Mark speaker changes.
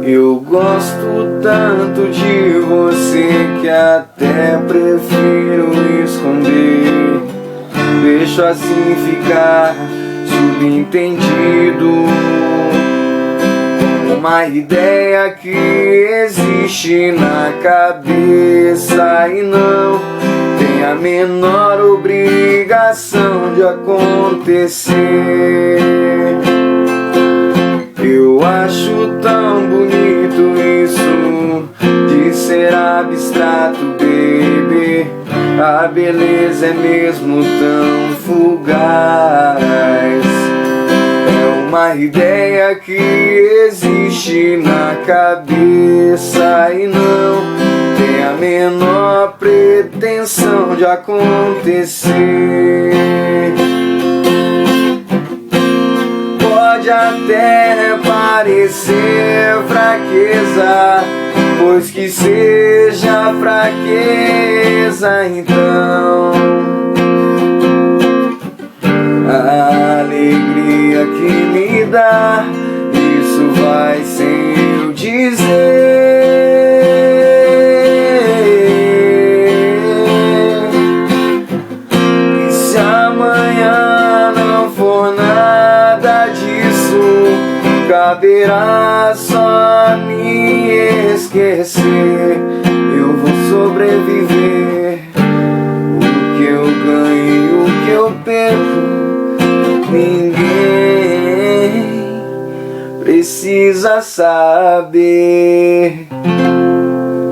Speaker 1: Eu gosto tanto de você que até prefiro esconder. Deixo assim ficar subentendido, uma ideia que existe na cabeça e não tem a menor obrigação de acontecer. Eu acho tão bonito isso de ser abstrato, baby. A beleza é mesmo tão fugaz. É uma ideia que existe na cabeça e não tem a menor pretensão de acontecer. Pode até parecer fraqueza, pois que seja fraqueza então. A alegria que me dá, isso vai sem eu dizer. E se amanhã não for nada disso, caberá só me esquecer. Eu vou sobreviver. O que eu ganho e o que eu perco, ninguém precisa saber.